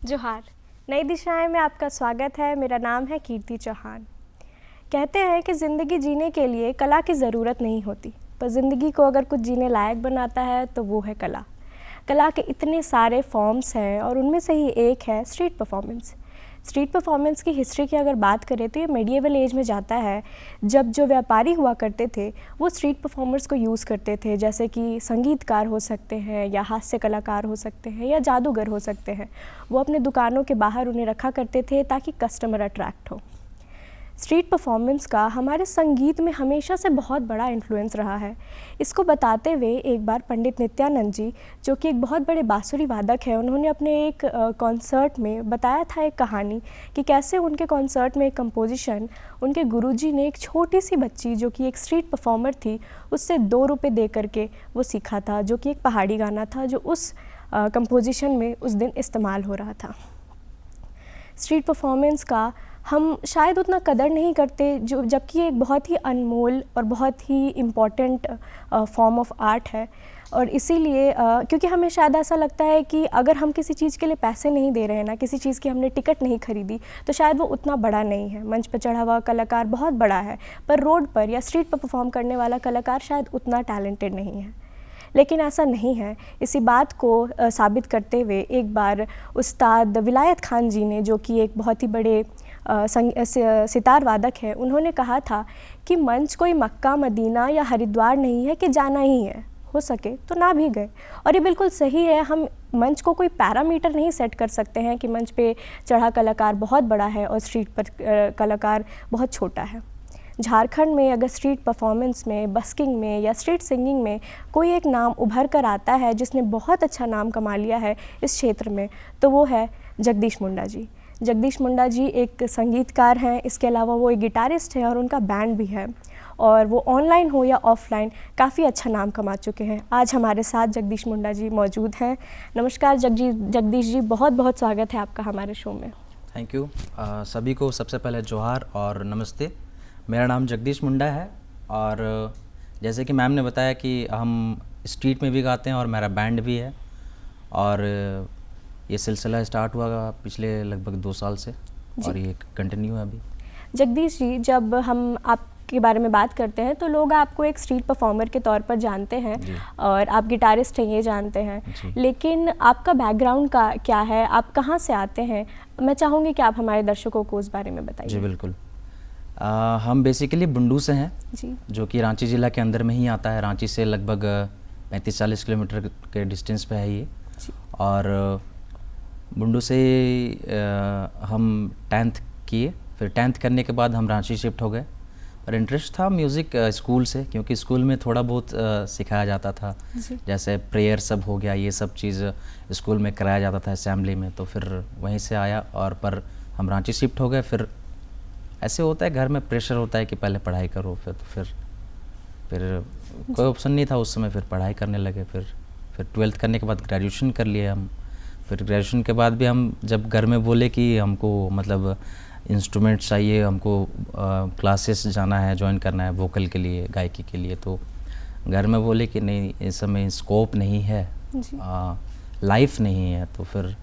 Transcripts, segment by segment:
जोहार। नई दिशाएं में आपका स्वागत है। मेरा नाम है कीर्ति चौहान। कहते हैं कि ज़िंदगी जीने के लिए कला की ज़रूरत नहीं होती, पर ज़िंदगी को अगर कुछ जीने लायक बनाता है तो वो है कला। कला के इतने सारे फॉर्म्स हैं और उनमें से ही एक है स्ट्रीट परफॉर्मेंस। स्ट्रीट परफॉर्मेंस की हिस्ट्री की अगर बात करें तो ये मेडिएवल एज में जाता है, जब जो व्यापारी हुआ करते थे वो स्ट्रीट परफॉर्मर्स को यूज़ करते थे, जैसे कि संगीतकार हो सकते हैं या हास्य कलाकार हो सकते हैं या जादूगर हो सकते हैं। वो अपने दुकानों के बाहर उन्हें रखा करते थे ताकि कस्टमर अट्रैक्ट हो। स्ट्रीट परफॉर्मेंस का हमारे संगीत में हमेशा से बहुत बड़ा इन्फ्लुएंस रहा है। इसको बताते हुए एक बार पंडित नित्यानंद जी, जो कि एक बहुत बड़े बांसुरी वादक हैं, उन्होंने अपने एक कॉन्सर्ट में बताया था एक कहानी कि कैसे उनके कॉन्सर्ट में एक कंपोजिशन उनके गुरुजी ने एक छोटी सी बच्ची जो कि एक स्ट्रीट परफॉर्मर थी उससे 2 रुपये दे करके वो सीखा था, जो कि एक पहाड़ी गाना था जो उस कंपोजिशन में उस दिन इस्तेमाल हो रहा था। स्ट्रीट परफॉर्मेंस का हम शायद उतना कदर नहीं करते, जो जबकि एक बहुत ही अनमोल और बहुत ही इम्पॉर्टेंट फॉर्म ऑफ आर्ट है। और इसीलिए क्योंकि हमें शायद ऐसा लगता है कि अगर हम किसी चीज़ के लिए पैसे नहीं दे रहे हैं ना, किसी चीज़ की हमने टिकट नहीं खरीदी, तो शायद वो उतना बड़ा नहीं है। मंच पर चढ़ा हुआ कलाकार बहुत बड़ा है, पर रोड पर या स्ट्रीट पर परफॉर्म करने वाला कलाकार शायद उतना टैलेंटेड नहीं है। लेकिन ऐसा नहीं है। इसी बात को साबित करते हुए एक बार उस्ताद विलायत खान जी ने, जो कि एक बहुत ही बड़े सितार वादक हैं, उन्होंने कहा था कि मंच कोई मक्का, मदीना या हरिद्वार नहीं है कि जाना ही है, हो सके तो ना भी गए। और ये बिल्कुल सही है। हम मंच को कोई पैरामीटर नहीं सेट कर सकते हैं कि मंच पे चढ़ा कलाकार बहुत बड़ा है और स्ट्रीट पर कलाकार बहुत छोटा है। झारखंड में अगर स्ट्रीट परफॉर्मेंस में, बस्किंग में या स्ट्रीट सिंगिंग में कोई एक नाम उभर कर आता है जिसने बहुत अच्छा नाम कमा लिया है इस क्षेत्र में, तो वो है जगदीश मुंडा जी। जगदीश मुंडा जी एक संगीतकार हैं, इसके अलावा वो एक गिटारिस्ट हैं और उनका बैंड भी है, और वो ऑनलाइन हो या ऑफलाइन काफ़ी अच्छा नाम कमा चुके हैं। आज हमारे साथ जगदीश मुंडा जी मौजूद हैं। नमस्कार जगदीश जी, बहुत बहुत स्वागत है आपका हमारे शो में। Thank you. सभी को सबसे पहले जोहार और नमस्ते। मेरा नाम जगदीश मुंडा है और जैसे कि मैम ने बताया कि हम स्ट्रीट में भी गाते हैं और मेरा बैंड भी है, और ये सिलसिला स्टार्ट हुआ पिछले लगभग 2 साल से और ये कंटिन्यू है अभी। जगदीश जी, जब हम आपके बारे में बात करते हैं तो लोग आपको एक स्ट्रीट परफॉर्मर के तौर पर जानते हैं और आप गिटारिस्ट हैं ये जानते हैं, लेकिन आपका बैकग्राउंड का क्या है, आप कहाँ से आते हैं? मैं चाहूँगी कि आप हमारे दर्शकों को उस बारे में बताइए। जी बिल्कुल। हम बेसिकली बुंडू से हैं जी, जो कि रांची ज़िला के अंदर में ही आता है। रांची से लगभग 35-40 किलोमीटर के डिस्टेंस पे है ये। और बुंडू से हम 10th किए, फिर 10th करने के बाद हम रांची शिफ्ट हो गए। और इंटरेस्ट था म्यूज़िक स्कूल से, क्योंकि स्कूल में थोड़ा बहुत सिखाया जाता था, जैसे प्रेयर सब हो गया, ये सब चीज़ स्कूल में कराया जाता था असेंबली में। तो फिर वहीं से आया और पर हम रांची शिफ्ट हो गए। फिर ऐसे होता है, घर में प्रेशर होता है कि पहले पढ़ाई करो, फिर कोई ऑप्शन नहीं था उस समय, फिर पढ़ाई करने लगे। फिर 12th करने के बाद ग्रेजुएशन कर लिए हम। फिर ग्रेजुएशन के बाद भी हम जब घर में बोले कि हमको मतलब इंस्ट्रूमेंट्स चाहिए, हमको क्लासेस जाना है, ज्वाइन करना है वोकल के लिए, गायकी के लिए, तो घर में बोले कि नहीं, इस समय स्कोप नहीं है, लाइफ नहीं है। तो फिर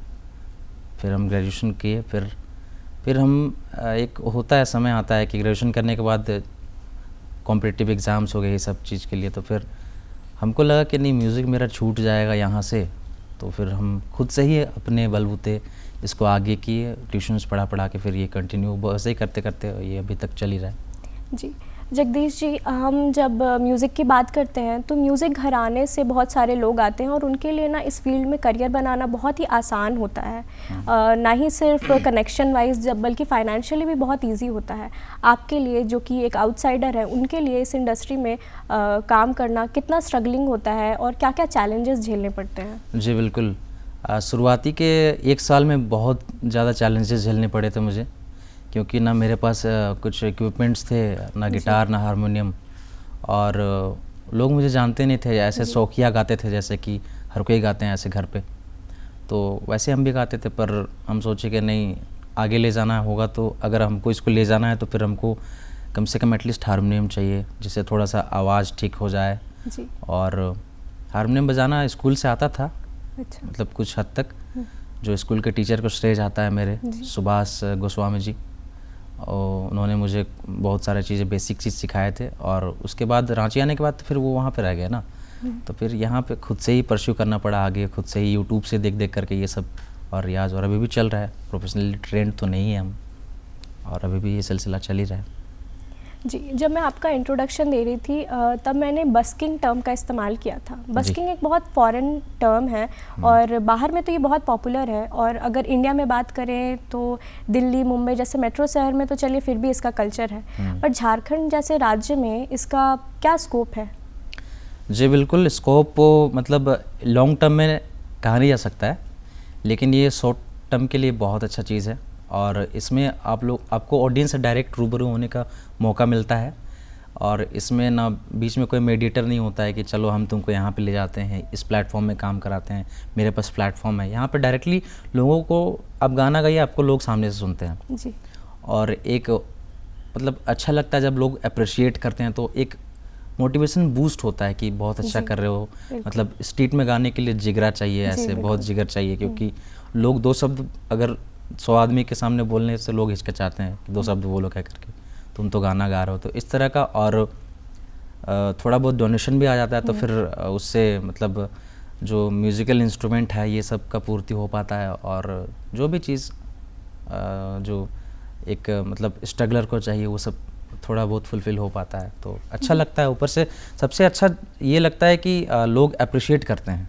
हम ग्रेजुएशन किए। फिर हम एक होता है, समय आता है कि ग्रेजुएशन करने के बाद कॉम्पिटिटिव एग्ज़ाम्स हो गए ये सब चीज़ के लिए। तो फिर हमको लगा कि नहीं, म्यूज़िक मेरा छूट जाएगा यहाँ से। तो फिर हम खुद से ही अपने बलबूते इसको आगे किए, ट्यूशन्स पढ़ा के फिर ये कंटिन्यू वैसे ही करते करते ये अभी तक चल ही रहा है। जी जगदीश जी, हम जब म्यूज़िक की बात करते हैं तो म्यूज़िक घराने से बहुत सारे लोग आते हैं और उनके लिए ना इस फील्ड में करियर बनाना बहुत ही आसान होता है। ना ही सिर्फ कनेक्शन वाइज, जब बल्कि फाइनेंशियली भी बहुत इजी होता है। आपके लिए, जो कि एक आउटसाइडर है, उनके लिए इस इंडस्ट्री में काम करना कितना स्ट्रगलिंग होता है और क्या क्या चैलेंजेस झेलने पड़ते हैं? जी बिल्कुल। शुरुआती के 1 साल में बहुत ज़्यादा चैलेंजेस झेलने पड़े थे मुझे, क्योंकि ना मेरे पास कुछ इक्विपमेंट्स थे, ना गिटार ना हारमोनियम, और लोग मुझे जानते नहीं थे। ऐसे शौकिया गाते थे, जैसे कि हर कोई गाते हैं ऐसे घर पे, तो वैसे हम भी गाते थे। पर हम सोचे कि नहीं, आगे ले जाना होगा, तो अगर हमको इसको ले जाना है तो फिर हमको कम से कम एटलीस्ट हारमोनियम चाहिए, जिससे थोड़ा सा आवाज़ ठीक हो जाए। और हारमोनियम बजाना स्कूल से आता था, मतलब कुछ हद तक, जो स्कूल के टीचर को श्रेय जाता है मेरे, जी। सुभाष गोस्वामी जी। और उन्होंने मुझे बहुत सारी चीज़ें, बेसिक चीज़ सिखाए थे। और उसके बाद रांची आने के बाद तो फिर वो वहाँ पे रह गए ना, तो फिर यहाँ पे खुद से ही परस्यू करना पड़ा आगे, खुद से ही यूट्यूब से देख देख करके ये सब, और रियाज़, और अभी भी चल रहा है। प्रोफेशनली ट्रेंड तो नहीं है हम, और अभी भी ये सिलसिला चल ही रहा है। जी, जब मैं आपका इंट्रोडक्शन दे रही थी तब मैंने बस्किंग टर्म का इस्तेमाल किया था। बस्किंग एक बहुत फॉरेन टर्म है और बाहर में तो ये बहुत पॉपुलर है, और अगर इंडिया में बात करें तो दिल्ली, मुंबई जैसे मेट्रो शहर में तो चलिए फिर भी इसका कल्चर है, पर झारखंड जैसे राज्य में इसका क्या स्कोप है? जी बिल्कुल, स्कोप मतलब लॉन्ग टर्म में कहा नहीं जा सकता है, लेकिन ये शॉर्ट टर्म के लिए बहुत अच्छा चीज़ है। और इसमें आपको ऑडियंस से डायरेक्ट रूबरू होने का मौका मिलता है, और इसमें ना बीच में कोई मीडिएटर नहीं होता है कि चलो हम तुमको यहाँ पे ले जाते हैं, इस प्लेटफॉर्म में काम कराते हैं, मेरे पास प्लेटफॉर्म है। यहाँ पे डायरेक्टली लोगों को, आप गाना गाइए, आपको लोग सामने से सुनते हैं जी। और एक मतलब अच्छा लगता है जब लोग अप्रिशिएट करते हैं, तो एक मोटिवेशन बूस्ट होता है कि बहुत अच्छा कर रहे हो। मतलब स्ट्रीट में गाने के लिए जिगरा चाहिए, ऐसे बहुत जिगर चाहिए, क्योंकि लोग 2 शब्द अगर 100 आदमी के सामने बोलने से लोग हिचकिचाते हैं कि 2 शब्द बोलो कह करके, तुम तो गाना गा रहे हो। तो इस तरह का, और थोड़ा बहुत डोनेशन भी आ जाता है, तो फिर उससे मतलब जो म्यूज़िकल इंस्ट्रूमेंट है ये सब का पूर्ति हो पाता है, और जो भी चीज़ जो एक मतलब स्ट्रगलर को चाहिए वो सब थोड़ा बहुत फुलफ़िल हो पाता है, तो अच्छा लगता है। ऊपर से सबसे अच्छा ये लगता है कि लोग अप्रिशिएट करते हैं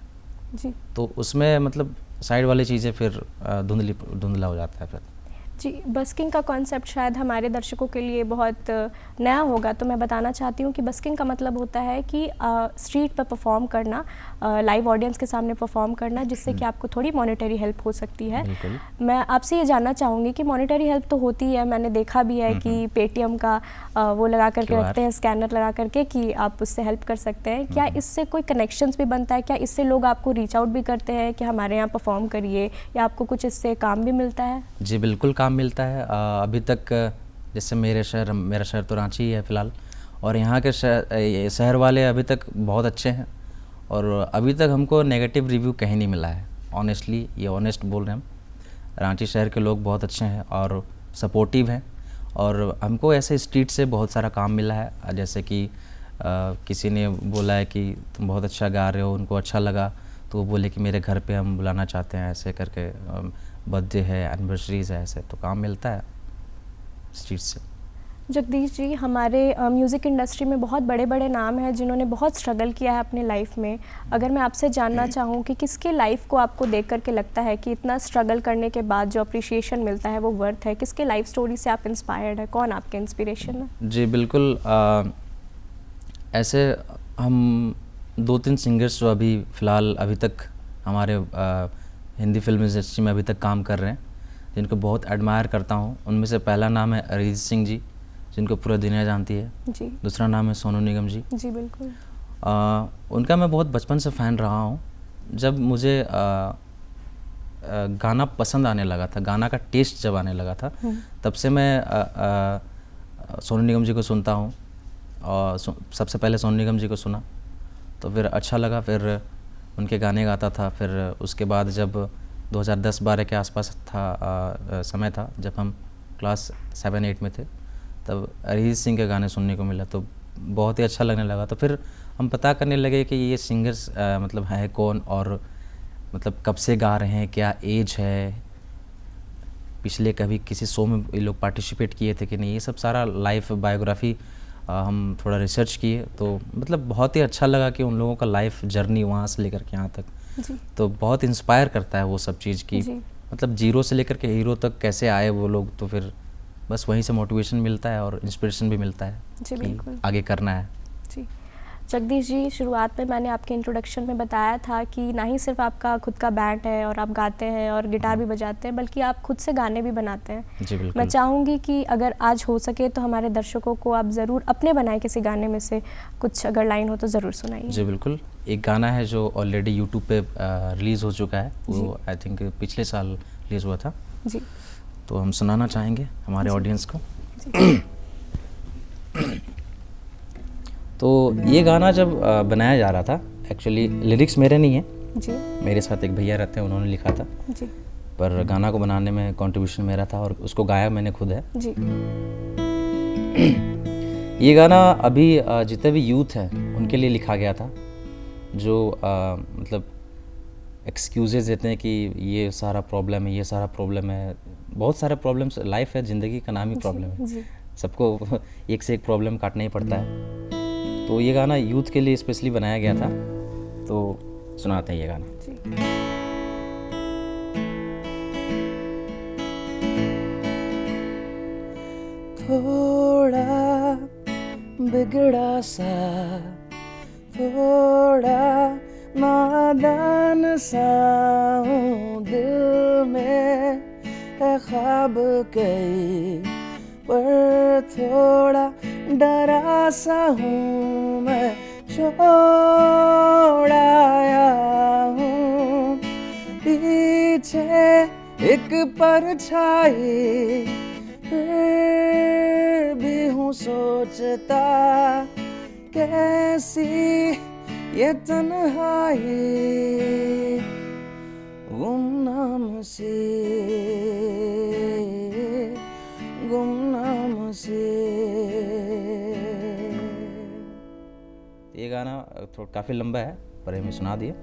जी। तो उसमें मतलब साइड वाली चीज़ें फिर धुंधला हो जाता है फिर। जी, बस्किंग का कॉन्सेप्ट शायद हमारे दर्शकों के लिए बहुत नया होगा, तो मैं बताना चाहती हूँ कि बस्किंग का मतलब होता है कि स्ट्रीट पर परफॉर्म करना, लाइव ऑडियंस के सामने परफॉर्म करना, जिससे कि आपको थोड़ी मॉनेटरी हेल्प हो सकती है। मैं आपसे ये जानना चाहूँगी कि मॉनेटरी हेल्प तो होती है, मैंने देखा भी है कि पेटीएम का वो लगा करके रखते हैं, स्कैनर लगा करके, कि आप उससे हेल्प कर सकते हैं। क्या इससे कोई कनेक्शंस भी बनता है? क्या इससे लोग आपको रीच आउट भी करते हैं कि हमारे यहाँ परफॉर्म करिए, या आपको कुछ इससे काम भी मिलता है? जी बिल्कुल, काम मिलता है। अभी तक जैसे मेरा शहर तो रांची ही है फ़िलहाल, और यहाँ के शहर वाले अभी तक बहुत अच्छे हैं, और अभी तक हमको नेगेटिव रिव्यू कहीं नहीं मिला है। ऑनेस्टली, ये ऑनेस्ट बोल रहे हैं हम। रांची शहर के लोग बहुत अच्छे हैं और सपोर्टिव हैं, और हमको ऐसे स्ट्रीट से बहुत सारा काम मिला है। जैसे कि किसी ने बोला है कि तुम बहुत अच्छा गा रहे हो, उनको अच्छा लगा, तो वो बोले कि मेरे घर पे हम बुलाना चाहते हैं, ऐसे करके बर्थडे है, एनिवर्सरीज है, ऐसे तो काम मिलता है स्ट्रीट से। जगदीश जी, हमारे म्यूज़िक इंडस्ट्री में बहुत बड़े बड़े नाम हैं जिन्होंने बहुत स्ट्रगल किया है अपने लाइफ में। अगर मैं आपसे जानना चाहूँ कि किसके लाइफ को आपको देख करके लगता है कि इतना स्ट्रगल करने के बाद जो अप्रिशिएशन मिलता है वो वर्थ है, किसके लाइफ स्टोरी से आप इंस्पायर्ड है, कौन आपके इंस्पिरेशन है? जी बिल्कुल, ऐसे हम 2-3 सिंगर्स जो अभी तक हमारे हिंदी फिल्म इंडस्ट्री में अभी तक काम कर रहे हैं, जिनको बहुत एडमायर करता हूँ। उनमें से पहला नाम है अरिजीत सिंह जी, जिनको पूरा दुनिया जानती है जी। दूसरा नाम है सोनू निगम जी। जी बिल्कुल। उनका मैं बहुत बचपन से फ़ैन रहा हूँ। जब मुझे गाना पसंद आने लगा था, गाना का टेस्ट जब आने लगा था, तब से मैं सोनू निगम जी को सुनता हूँ, और सबसे पहले सोनू निगम जी को सुना तो फिर अच्छा लगा, फिर उनके गाने गाता था। फिर उसके बाद जब 2010-12 के आसपास था, समय था जब हम क्लास 7-8 में थे, तब अरिजीत सिंह के गाने सुनने को मिला तो बहुत ही अच्छा लगने लगा। तो फिर हम पता करने लगे कि ये सिंगर्स मतलब है कौन, और मतलब कब से गा रहे हैं, क्या एज है, पिछले कभी किसी शो में ये लोग पार्टिसिपेट किए थे कि नहीं, ये सब सारा लाइफ बायोग्राफी हम थोड़ा रिसर्च किए। तो मतलब बहुत ही अच्छा लगा कि उन लोगों का लाइफ जर्नी वहाँ से लेकर के यहाँ तक जी। तो बहुत इंस्पायर करता है वो सब चीज़ की, मतलब जीरो से लेकर के हीरो तक कैसे आए वो लोग। तो फिर बस वहीं से मोटिवेशन मिलता है और इंस्पिरेशन भी मिलता है जी बिल्कुल, आगे करना है। जी जगदीश जी, शुरुआत में मैंने आपके इंट्रोडक्शन में बताया था कि ना ही सिर्फ आपका खुद का बैंड है और आप गाते हैं और गिटार भी बजाते हैं, बल्कि आप खुद से गाने भी बनाते हैं। जी बिल्कुल। मैं चाहूँगी कि अगर आज हो सके तो हमारे दर्शकों को आप ज़रूर अपने बनाए किसी गाने में से कुछ अगर लाइन हो तो ज़रूर सुनाइए। जी बिल्कुल, एक गाना है जो ऑलरेडी यूट्यूब पे रिलीज़ हो चुका है, वो आई थिंक पिछले साल रिलीज़ हुआ था जी, तो हम सुनाना चाहेंगे हमारे ऑडियंस को। तो ये गाना जब बनाया जा रहा था, एक्चुअली लिरिक्स मेरे नहीं हैं जी, मेरे साथ एक भैया रहते हैं, उन्होंने लिखा था। जी, पर गाना को बनाने में कंट्रीब्यूशन मेरा था और उसको गाया मैंने खुद है। जी। ये गाना अभी जितने भी यूथ हैं उनके लिए लिखा गया था, जो मतलब एक्सक्यूजेज देते हैं कि ये सारा प्रॉब्लम है, ये सारा प्रॉब्लम है। बहुत सारे प्रॉब्लम्स, लाइफ है, ज़िंदगी का नाम ही प्रॉब्लम है। जी। सबको एक से एक प्रॉब्लम काटना ही पड़ता है। तो ये गाना यूथ के लिए स्पेशली बनाया गया था, तो सुनाते हैं ये गाना। जी। थोड़ा बिगड़ा सा, थोड़ा नादान सा हूँ, दिल में है ख्वाब कई, पर थोड़ा डरा सा हूँ मैं, छोड़ आया हूँ पीछे एक परछाई, फिर भी हूँ सोचता कैसी ये तन्हाई, गुमनाम सी, गुमनाम सी। ये गाना थोड़ा काफ़ी लंबा है, पर हमें सुना दिए।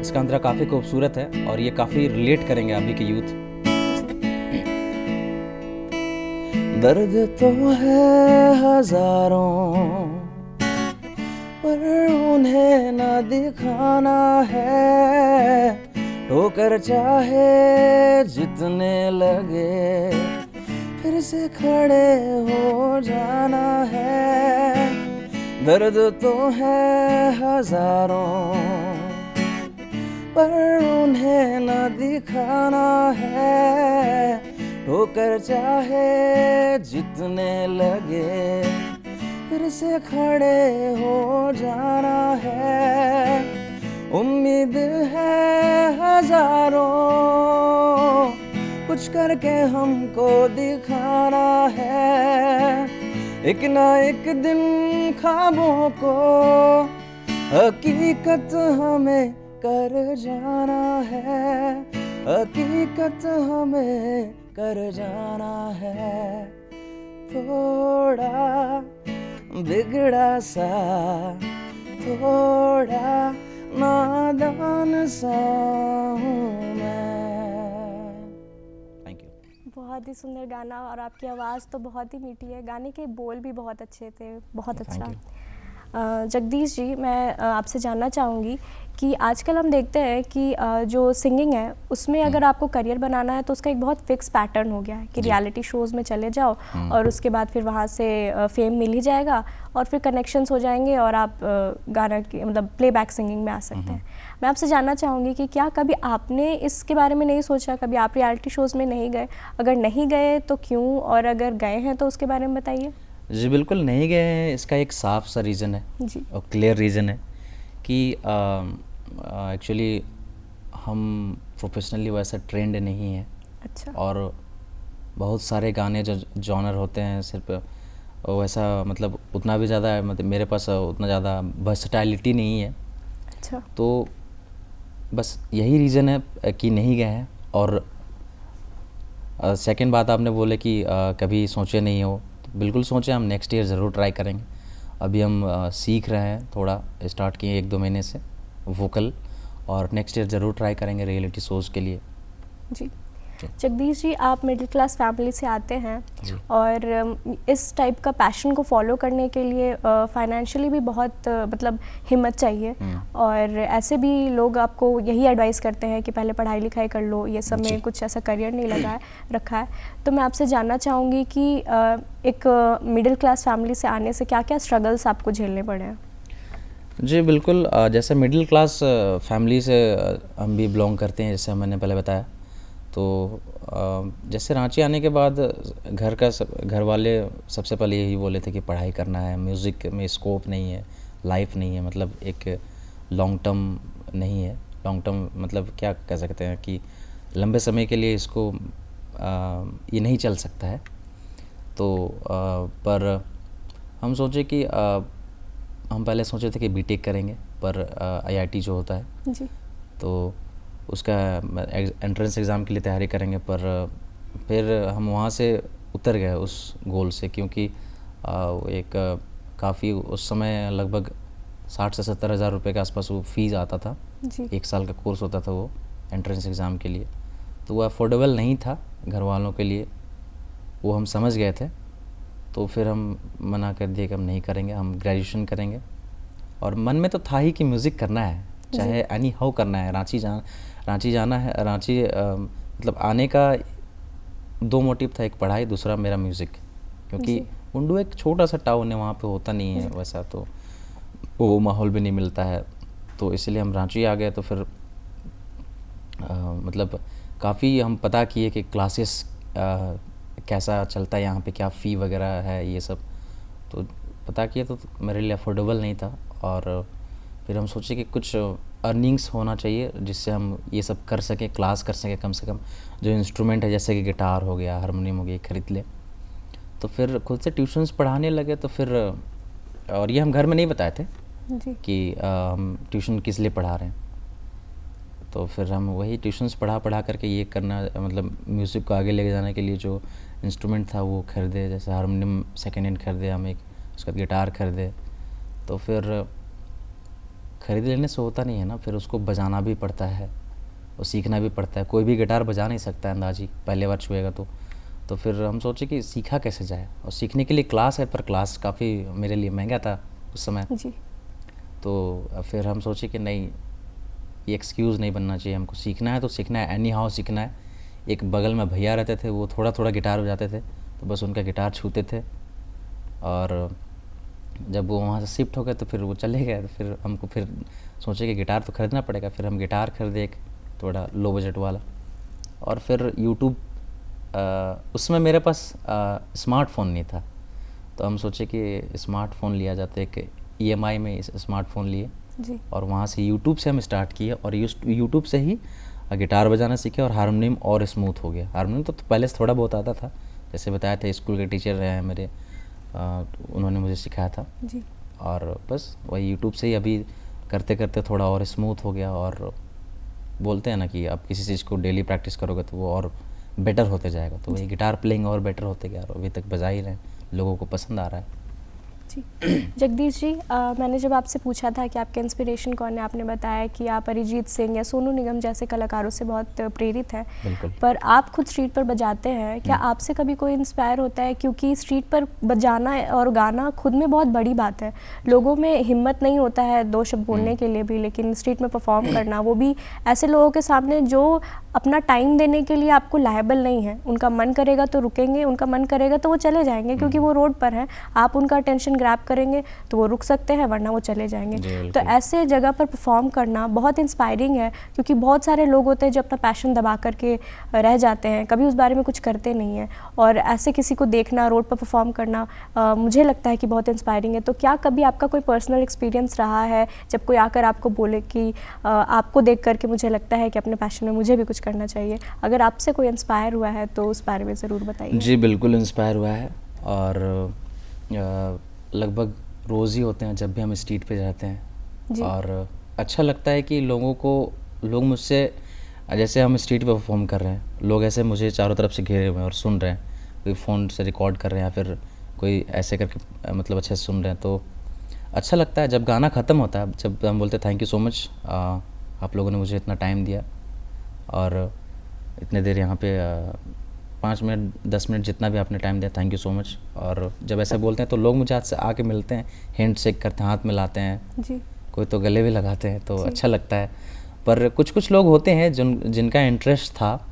इसका अंतरा काफ़ी खूबसूरत है और ये काफ़ी रिलेट करेंगे अभी के यूथ। दर्द तो है हजारों, पर उन्हें न दिखाना है, ठोकर चाहे जितने लगे, फिर से खड़े हो जाना है। दर्द तो है हजारों, पर उन्हें न दिखाना है, ठोकर चाहे जितने लगे, फिर से खड़े हो जाना है। उम्मीद है हजारों, कुछ करके हमको दिखाना है, एक ना एक दिन ख्वाबों को हकीकत हमें कर जाना है, हकीकत हमें कर जाना है। थोड़ा बिगड़ा सा, थोड़ा नादान सा हूँ मैं। Thank you. बहुत ही सुंदर गाना, और आपकी आवाज़ तो बहुत ही मीठी है, गाने के बोल भी बहुत अच्छे थे, बहुत अच्छा। जगदीश जी, मैं आपसे जानना चाहूँगी कि आजकल हम देखते हैं कि जो सिंगिंग है उसमें अगर आपको करियर बनाना है तो उसका एक बहुत फिक्स पैटर्न हो गया है कि रियलिटी शोज़ में चले जाओ और उसके बाद फिर वहाँ से फेम मिल ही जाएगा और फिर कनेक्शंस हो जाएंगे और आप गाना की मतलब प्लेबैक सिंगिंग में आ सकते हैं। मैं आपसे जानना चाहूँगी कि क्या कभी आपने इसके बारे में नहीं सोचा, कभी आप रियलिटी शोज़ में नहीं गए? अगर नहीं गए तो क्यों, और अगर गए हैं तो उसके बारे में बताइए। जी बिल्कुल नहीं गए हैं, इसका एक साफ सा रीज़न है जी। और क्लियर रीज़न है कि एक्चुअली हम प्रोफेशनली वैसा ट्रेंड नहीं है। अच्छा। और बहुत सारे गाने जो जॉनर होते हैं सिर्फ वैसा मतलब उतना भी ज़्यादा मतलब मेरे पास उतना ज़्यादा वर्सटैलिटी नहीं है। अच्छा। तो बस यही रीज़न है कि नहीं गए हैं। और सेकंड बात आपने बोले कि कभी सोचे नहीं हो, तो बिल्कुल सोचे, हम नेक्स्ट ईयर ज़रूर ट्राई करेंगे। अभी हम सीख रहे हैं, थोड़ा स्टार्ट किए 1-2 महीने से वोकल, और नेक्स्ट ईयर ज़रूर ट्राई करेंगे रियलिटी शोज़ के लिए। जी। जगदीश जी, आप मिडिल क्लास फैमिली से आते हैं और इस टाइप का पैशन को फॉलो करने के लिए फाइनेंशियली भी बहुत मतलब हिम्मत चाहिए, और ऐसे भी लोग आपको यही एडवाइस करते हैं कि पहले पढ़ाई लिखाई कर लो, ये सब में कुछ ऐसा करियर नहीं लगा रखा है। तो मैं आपसे जानना चाहूँगी कि एक मिडिल क्लास फैमिली से आने से क्या क्या स्ट्रगल्स आपको झेलने पड़े हैं? जी बिल्कुल, जैसे मिडिल क्लास फैमिली से हम भी बिलोंग करते हैं, जैसे मैंने पहले बताया। तो जैसे रांची आने के बाद घर वाले सबसे पहले यही बोले थे कि पढ़ाई करना है, म्यूज़िक में स्कोप नहीं है, लाइफ नहीं है, मतलब एक लॉन्ग टर्म नहीं है। लॉन्ग टर्म मतलब क्या कह सकते हैं कि लंबे समय के लिए इसको ये नहीं चल सकता है। तो पर हम सोचे कि हम पहले सोचे थे कि बीटेक करेंगे, पर आईआईटी जो होता है जी तो उसका एंट्रेंस एग्ज़ाम के लिए तैयारी करेंगे, पर फिर हम वहाँ से उतर गए उस गोल से, क्योंकि एक काफ़ी उस समय लगभग 60 से 70 हज़ार रुपये के आसपास वो फ़ीस आता था। जी 1 साल का कोर्स होता था वो एंट्रेंस एग्ज़ाम के लिए, तो वो अफोर्डेबल नहीं था घर वालों के लिए, वो हम समझ गए थे। तो फिर हम मना कर दिए कि हम नहीं करेंगे, हम ग्रेजुएशन करेंगे। और मन में तो था ही कि म्यूज़िक करना है, चाहे एनी हाउ करना है, रांची जाना है। रांची मतलब आने का 2 मोटिव था, एक पढ़ाई, दूसरा मेरा म्यूज़िक, क्योंकि बुंडू एक छोटा सा टाउन है, वहाँ पे होता नहीं है वैसा, तो वो माहौल भी नहीं मिलता है, तो इसलिए हम रांची आ गए। तो फिर मतलब काफ़ी हम पता किए कि क्लासेस कैसा चलता है यहाँ पे, क्या फ़ी वगैरह है, ये सब तो पता किया, तो मेरे लिए अफोर्डेबल नहीं था। और फिर हम सोचे कि कुछ अर्निंग्स होना चाहिए जिससे हम ये सब कर सकें, क्लास कर सकें, कम से कम जो इंस्ट्रूमेंट है जैसे कि गिटार हो गया, हारमोनियम हो गया, खरीद लें। तो फिर खुद से ट्यूशन्स पढ़ाने लगे। तो फिर और ये हम घर में नहीं बताए थे जी कि हम ट्यूशन किस लिए पढ़ा रहे हैं। तो फिर हम वही ट्यूशन्स पढ़ा करके ये करना, मतलब म्यूज़िक को आगे लेके जाने के लिए जो इंस्ट्रूमेंट था वो खरीदे, जैसे हारमोनियम सेकेंड हैंड खरीदे हम एक, उसके बाद गिटार खरीदे। तो फिर खरीद लेने से होता नहीं है ना, फिर उसको बजाना भी पड़ता है और सीखना भी पड़ता है। कोई भी गिटार बजा नहीं सकता है अंदाजी, पहले बार छुएगा तो फिर हम सोचे कि सीखा कैसे जाए, और सीखने के लिए क्लास है, पर क्लास काफ़ी मेरे लिए महंगा था उस समय। जी तो फिर हम सोचे कि नहीं, ये एक्सक्यूज़ नहीं बनना चाहिए, हमको सीखना है तो सीखना है, एनी हाउ सीखना है। एक बगल में भैया रहते थे, वो थोड़ा थोड़ा गिटार बजाते थे, तो बस उनका गिटार छूते थे। और जब वो वहाँ से शिफ्ट हो गए तो फिर वो चले गए, तो फिर हमको फिर सोचे कि गिटार तो ख़रीदना पड़ेगा। फिर हम गिटार खरीदे एक थोड़ा लो बजट वाला, और फिर यूट्यूब, उसमें मेरे पास स्मार्टफ़ोन नहीं था, तो हम सोचे कि स्मार्टफ़ोन लिया जाता है। एक EMI में स्मार्टफ़ोन लिए, जी और वहाँ से यूट्यूब से हम स्टार्ट किए, और यूट्यूब से ही गिटार बजाना सीखे, और हारमोनियम और स्मूथ हो गया। हारमोनियम तो पहले से थोड़ा बहुत आता था, जैसे बताया था स्कूल के टीचर रहे हैं मेरे, उन्होंने मुझे सिखाया था। जी और बस वही यूट्यूब से ही अभी करते करते थोड़ा और स्मूथ हो गया। और बोलते हैं ना कि आप किसी चीज़ को डेली प्रैक्टिस करोगे तो वो और बेटर होते जाएगा, तो वही गिटार प्लेइंग और बेटर होते गया, और अभी तक बजा ही रहे हैं, लोगों को पसंद आ रहा है। जी जगदीश जी, मैंने जब आपसे पूछा था कि आपके इंस्पिरेशन कौन है, आपने बताया कि आप अरिजीत सिंह या सोनू निगम जैसे कलाकारों से बहुत प्रेरित हैं। बिल्कुल। पर आप खुद स्ट्रीट पर बजाते हैं, क्या आपसे कभी कोई इंस्पायर होता है? क्योंकि स्ट्रीट पर बजाना और गाना खुद में बहुत बड़ी बात है, लोगों में हिम्मत नहीं होता है 2 शब्द बोलने के लिए भी, लेकिन स्ट्रीट में परफॉर्म करना, वो भी ऐसे लोगों के सामने जो अपना टाइम देने के लिए आपको लायबल नहीं है। उनका मन करेगा तो रुकेंगे, उनका मन करेगा तो वो चले जाएंगे, क्योंकि वो रोड पर हैं। आप उनका अटेंशन ग्रैब करेंगे तो वो रुक सकते हैं, वरना वो चले जाएंगे। तो ऐसे जगह पर परफॉर्म करना बहुत इंस्पायरिंग है, क्योंकि बहुत सारे लोग होते हैं जो अपना पैशन दबा करके रह जाते हैं, कभी उस बारे में कुछ करते नहीं हैं, और ऐसे किसी को देखना, रोड पर परफॉर्म करना, मुझे लगता है कि बहुत इंस्पायरिंग है। तो क्या कभी आपका कोई पर्सनल एक्सपीरियंस रहा है जब कोई आकर आपको बोले कि आपको देख करके मुझे लगता है कि अपने पैशन में मुझे भी कुछ करना चाहिए? अगर आपसे कोई इंस्पायर हुआ है तो उस बारे में ज़रूर बताइए। जी बिल्कुल इंस्पायर हुआ है, और लगभग रोज़ ही होते हैं जब भी हम स्ट्रीट पे जाते हैं। और अच्छा लगता है कि लोग मुझसे, जैसे हम स्ट्रीट पे परफॉर्म कर रहे हैं, लोग ऐसे मुझे चारों तरफ से घेरे हुए हैं और सुन रहे हैं, कोई फ़ोन से रिकॉर्ड कर रहे हैं या फिर कोई ऐसे करके मतलब अच्छे से सुन रहे हैं, तो अच्छा लगता है। जब गाना ख़त्म होता है, जब हम बोलते हैं थैंक यू सो मच, आप लोगों ने मुझे इतना टाइम दिया और इतने देर यहाँ पे 5 मिनट 10 मिनट जितना भी आपने टाइम दिया, थैंक यू सो मच। और जब ऐसे बोलते हैं तो लोग मुझे आज से आके मिलते हैं, हैंड शेक करते हैं, हाथ मिलाते हैं जी। कोई तो गले भी लगाते हैं, तो अच्छा लगता है। पर कुछ लोग होते हैं जिनका इंटरेस्ट था,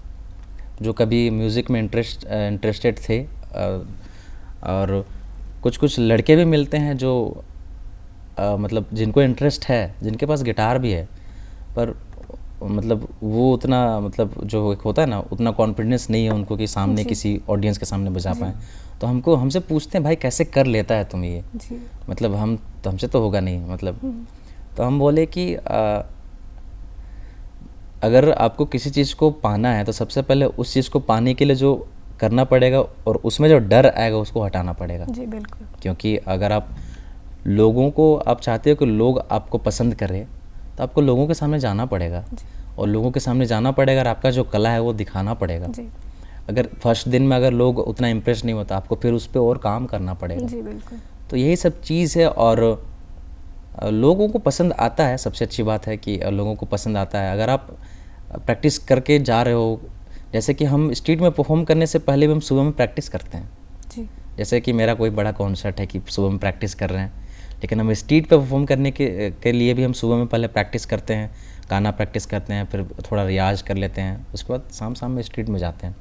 जो कभी म्यूज़िक में इंटरेस्टेड थे, और कुछ लड़के भी मिलते हैं जो मतलब जिनको इंटरेस्ट है, जिनके पास गिटार भी है, पर मतलब वो उतना, मतलब जो एक होता है ना, उतना कॉन्फिडेंस नहीं है उनको कि सामने किसी ऑडियंस के सामने बजा पाएँ। तो हमसे पूछते हैं भाई कैसे कर लेता है तुम ये, मतलब हमसे तो होगा नहीं, मतलब। तो हम बोले कि अगर आपको किसी चीज़ को पाना है तो सबसे पहले उस चीज़ को पाने के लिए जो करना पड़ेगा और उसमें जो डर आएगा उसको हटाना पड़ेगा। जी बिल्कुल। क्योंकि अगर आप लोगों को आप चाहते हो कि लोग आपको पसंद करें, तो आपको लोगों के सामने जाना पड़ेगा, और लोगों के सामने जाना पड़ेगा और आपका जो कला है वो दिखाना पड़ेगा। जी अगर फर्स्ट दिन में अगर लोग उतना इम्प्रेस नहीं होता, आपको फिर उस पर और काम करना पड़ेगा। जी बिल्कुल। तो यही सब चीज़ है, और लोगों को पसंद आता है। सबसे अच्छी बात है कि लोगों को पसंद आता है। अगर आप प्रैक्टिस करके जा रहे हो, जैसे कि हम स्ट्रीट में परफॉर्म करने से पहले भी हम सुबह में प्रैक्टिस करते हैं। जी जैसे कि मेरा कोई बड़ा कॉन्सर्ट है कि सुबह में प्रैक्टिस कर रहे हैं, लेकिन हम स्ट्रीट पे परफॉर्म करने के लिए भी हम सुबह में पहले प्रैक्टिस करते हैं, गाना प्रैक्टिस करते हैं, फिर थोड़ा रियाज कर लेते हैं, उसके बाद शाम शाम में स्ट्रीट में जाते हैं।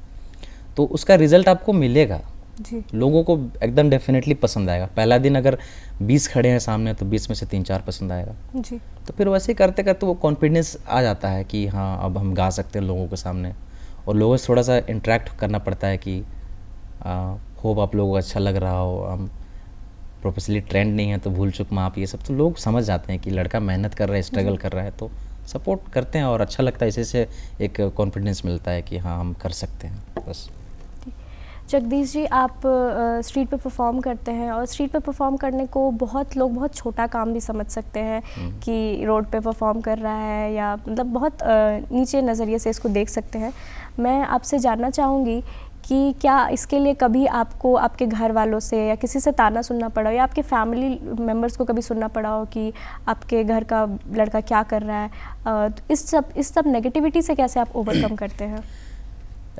तो उसका रिज़ल्ट आपको मिलेगा, जी लोगों को एकदम डेफिनेटली पसंद आएगा। पहला दिन अगर 20 खड़े हैं सामने तो 20 में से 3-4 पसंद आएगा। जी तो फिर वैसे ही करते करते वो कॉन्फिडेंस आ जाता है कि हाँ अब हम गा सकते हैं लोगों के सामने, और लोगों से थोड़ा सा इंटरेक्ट करना पड़ता है कि होप आप लोगों को अच्छा लग रहा हो, हम प्रोफेशनली ट्रेंड नहीं है तो भूल चूक माप, ये सब तो लोग समझ जाते हैं कि लड़का मेहनत कर रहा है, स्ट्रगल कर रहा है, तो सपोर्ट करते हैं और अच्छा लगता है। इसी से एक कॉन्फिडेंस मिलता है कि हाँ हम कर सकते हैं। बस जगदीश जी, आप स्ट्रीट पे परफॉर्म करते हैं, और स्ट्रीट पे परफॉर्म करने को बहुत लोग बहुत छोटा काम भी समझ सकते हैं कि रोड पे परफॉर्म कर रहा है, या मतलब बहुत नीचे नज़रिए से इसको देख सकते हैं। मैं आपसे जानना चाहूँगी कि क्या इसके लिए कभी आपको आपके घर वालों से या किसी से ताना सुनना पड़ा हो, या आपके फैमिली मेम्बर्स को कभी सुनना पड़ा हो कि आपके घर का लड़का क्या कर रहा है? तो इस सब नेगेटिविटी से कैसे आप ओवरकम करते हैं?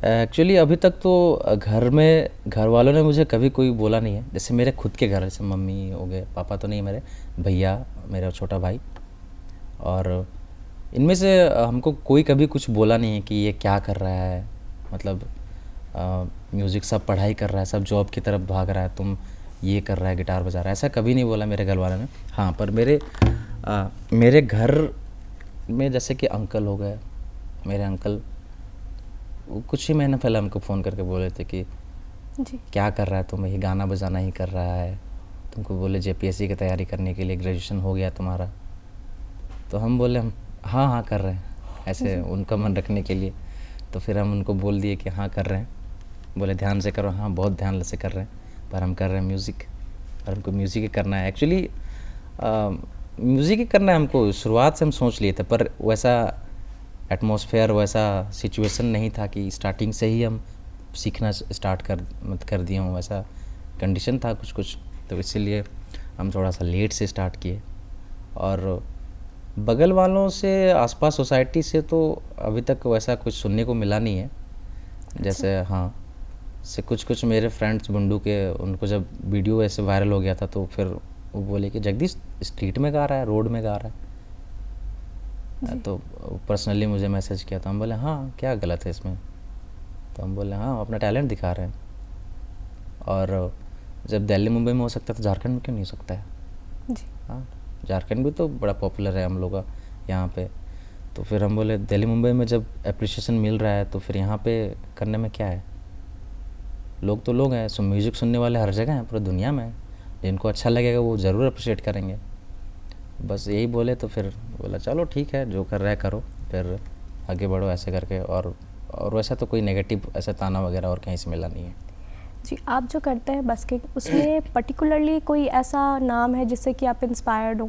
एक्चुअली अभी तक तो घर वालों ने मुझे कभी कोई बोला नहीं है। जैसे मेरे खुद के घर, जैसे मम्मी हो गए, पापा तो नहीं, मेरे भैया, मेरा छोटा भाई, और इनमें से हमको कोई कभी कुछ बोला नहीं है कि ये क्या कर रहा है, मतलब म्यूज़िक, सब पढ़ाई कर रहा है, सब जॉब की तरफ भाग रहा है, तुम ये कर रहा है, गिटार बजा रहा है, ऐसा कभी नहीं बोला मेरे घर वालों ने। हाँ, पर मेरे घर में जैसे कि अंकल हो गए, मेरे अंकल वो कुछ ही महीने पहले हमको फ़ोन करके बोले थे कि जी क्या कर रहा है तुम, ये गाना बजाना ही कर रहा है, तुमको बोले जेपीएससी की तैयारी करने के लिए, ग्रेजुएशन हो गया तुम्हारा। तो हम बोले हम हाँ हाँ कर रहे हैं, ऐसे उनका मन रखने के लिए। तो फिर हम उनको बोल दिए कि हाँ कर रहे हैं। बोले ध्यान से करो। हाँ बहुत ध्यान से कर रहे हैं, पर हम कर रहे हैं म्यूज़िक, और हमको म्यूज़िक ही करना है। एक्चुअली म्यूज़िक ही करना है हमको, शुरुआत से हम सोच लिए थे, पर वैसा एटमॉस्फेयर, वैसा सिचुएशन नहीं था कि स्टार्टिंग से ही हम सीखना स्टार्ट कर दिए हों, वैसा कंडीशन था कुछ। तो इसीलिए हम थोड़ा सा लेट से स्टार्ट किए। और बगल वालों से, आसपास सोसाइटी से तो अभी तक वैसा कुछ सुनने को मिला नहीं है। जैसे हाँ से कुछ मेरे फ्रेंड्स बुंडू के, उनको जब वीडियो ऐसे वायरल हो गया था तो फिर वो बोले कि जगदीश स्ट्रीट में गा रहा है, रोड में गा रहा है। तो पर्सनली मुझे मैसेज किया, तो हम बोले हाँ क्या गलत है इसमें। तो हम बोले हाँ अपना टैलेंट दिखा रहे हैं, और जब दिल्ली मुंबई में हो सकता है तो झारखंड में क्यों नहीं हो सकता है। जी हाँ, झारखंड भी तो बड़ा पॉपुलर है हम लोग का यहाँ पे। तो फिर हम बोले दिल्ली मुंबई में जब अप्रिशिएशन मिल रहा है तो फिर यहाँ पे करने में क्या है। लोग तो लोग हैं, म्यूज़िक सुनने वाले हर जगह हैं, पूरी दुनिया में हैं, जिनको अच्छा लगेगा वो ज़रूर अप्रिशिएट करेंगे। बस यही बोले, तो फिर बोला चलो ठीक है, जो कर रहा है करो, फिर आगे बढ़ो ऐसे करके। और वैसा तो कोई नेगेटिव ऐसा ताना वगैरह और कहीं से मिला नहीं है। जी, आप जो करते हैं बस्किंग, उसमें पर्टिकुलरली कोई ऐसा नाम है जिससे कि आप इंस्पायर्ड हो,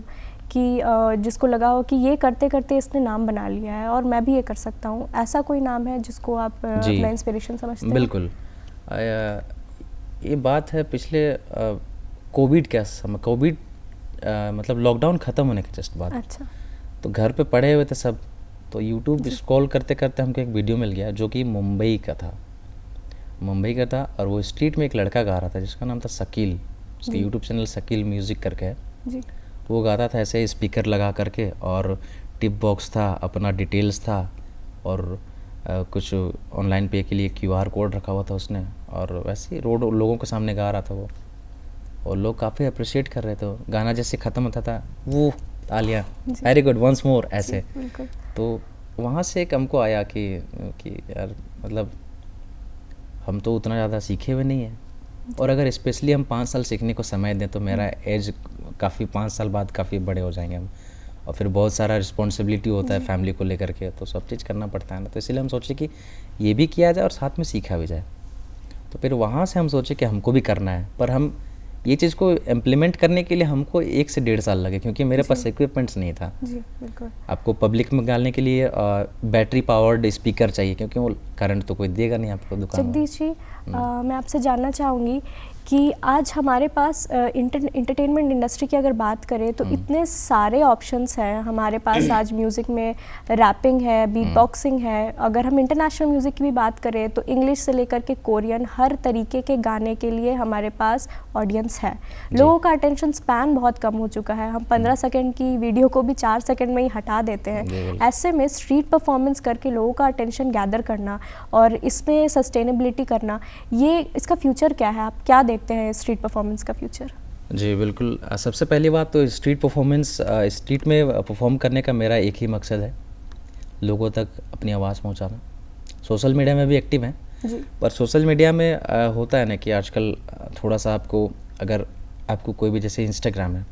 कि जिसको लगा हो कि ये करते करते इसने नाम बना लिया है और मैं भी ये कर सकता हूँ, ऐसा कोई नाम है जिसको आप अपना इंस्पिरेशन समझते हैं? बिल्कुल। ये बात है पिछले कोविड के समय, मतलब लॉकडाउन ख़त्म होने के जस्ट बाद। अच्छा। तो घर पे पड़े हुए थे सब, तो यूट्यूब स्क्रॉल करते करते हमको एक वीडियो मिल गया जो कि मुंबई का था, और वो स्ट्रीट में एक लड़का गा रहा था जिसका नाम था शकील। उसका यूट्यूब चैनल शकील म्यूज़िक करके है जी। वो गाता था ऐसे स्पीकर लगा करके, और टिप बॉक्स था, अपना डिटेल्स था, और कुछ ऑनलाइन पे के लिए QR कोड रखा हुआ था उसने, और वैसे ही रोड लोगों के सामने गा रहा था वो, और लोग काफ़ी अप्रिशिएट कर रहे थे। गाना जैसे ख़त्म होता था वो तालियां, वेरी गुड, वंस मोर, ऐसे। तो वहाँ से एक हमको आया कि यार मतलब हम तो उतना ज़्यादा सीखे हुए नहीं हैं, और अगर स्पेशली हम 5 साल सीखने को समय दें तो मेरा एज काफ़ी 5 साल बाद काफ़ी बड़े हो जाएंगे हम, और फिर बहुत सारा रिस्पॉन्सिबिलिटी होता है फैमिली को लेकर के, तो सब चीज़ करना पड़ता है ना। तो इसलिए हम सोचे कि ये भी किया जाए और साथ में सीखा भी जाए। तो फिर वहाँ से हम सोचे कि हमको भी करना है, पर हम ये चीज़ को इम्प्लीमेंट करने के लिए हमको 1 से 1.5 साल लगे, क्योंकि मेरे पास इक्विपमेंट्स नहीं था। जी बिल्कुल। आपको पब्लिक में गाने के लिए बैटरी पावर्ड स्पीकर चाहिए, क्योंकि वो करंट तो कोई देगा नहीं आपको दुकान में। जगदीश जी, मैं आपसे जानना चाहूँगी कि आज हमारे पास इंटरटेनमेंट इंडस्ट्री की अगर बात करें तो इतने सारे ऑप्शंस हैं हमारे पास आज म्यूज़िक में। रैपिंग है, बीट बॉक्सिंग है, अगर हम इंटरनेशनल म्यूज़िक की भी बात करें तो इंग्लिश से लेकर के कोरियन हर तरीके के गाने के लिए हमारे पास ऑडियंस है। लोगों का अटेंशन स्पैन बहुत कम हो चुका है, हम 15 सेकंड की वीडियो को भी 4 सेकंड में ही हटा देते हैं। ऐसे में स्ट्रीट परफॉर्मेंस करके लोगों का अटेंशन गैदर करना और इसमें सस्टेनेबिलिटी करना, ये इसका फ्यूचर क्या है? आप क्या देखते हैं स्ट्रीट परफॉर्मेंस का फ्यूचर? जी बिल्कुल। सबसे पहली बात तो स्ट्रीट परफॉर्मेंस, स्ट्रीट में परफॉर्म करने का मेरा एक ही मकसद है, लोगों तक अपनी आवाज़ पहुंचाना। सोशल मीडिया में भी एक्टिव हैं जी। पर सोशल मीडिया में होता है ना कि आजकल थोड़ा सा आपको, अगर आपको कोई भी, जैसे इंस्टाग्राम है,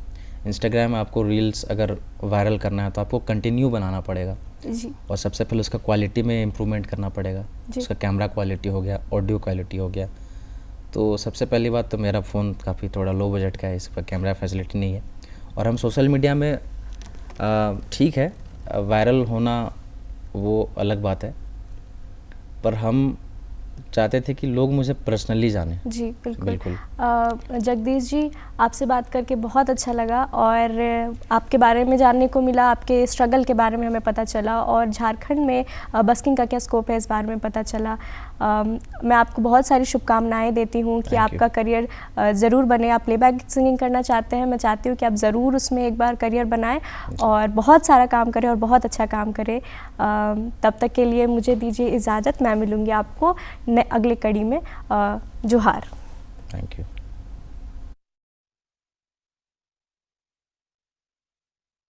इंस्टाग्राम में आपको रील्स अगर वायरल करना है तो आपको कंटिन्यू बनाना पड़ेगा जी। और सबसे पहले उसका क्वालिटी में इम्प्रूवमेंट करना पड़ेगा। उसका कैमरा क्वालिटी हो गया, ऑडियो क्वालिटी हो गया। तो सबसे पहली बात तो मेरा फ़ोन काफ़ी थोड़ा लो बजट का है, इस पर कैमरा फैसिलिटी नहीं है। और हम सोशल मीडिया में ठीक है वायरल होना वो अलग बात है, पर हम चाहते थे कि लोग मुझे पर्सनली जाने। जी बिल्कुल। जगदीश जी, आपसे बात करके बहुत अच्छा लगा और आपके बारे में जानने को मिला, आपके स्ट्रगल के बारे में हमें पता चला और झारखंड में बस्किंग का क्या स्कोप है इस बारे में पता चला। मैं आपको बहुत सारी शुभकामनाएं देती हूँ कि आपका करियर ज़रूर बने। आप प्लेबैक सिंगिंग करना चाहते हैं, मैं चाहती हूँ कि आप ज़रूर उसमें एक बार करियर बनाएं और बहुत सारा काम करें और बहुत अच्छा काम करें। तब तक के लिए मुझे दीजिए इजाज़त, मैं मिलूँगी आपको अगली कड़ी में। जोहार। Thank you.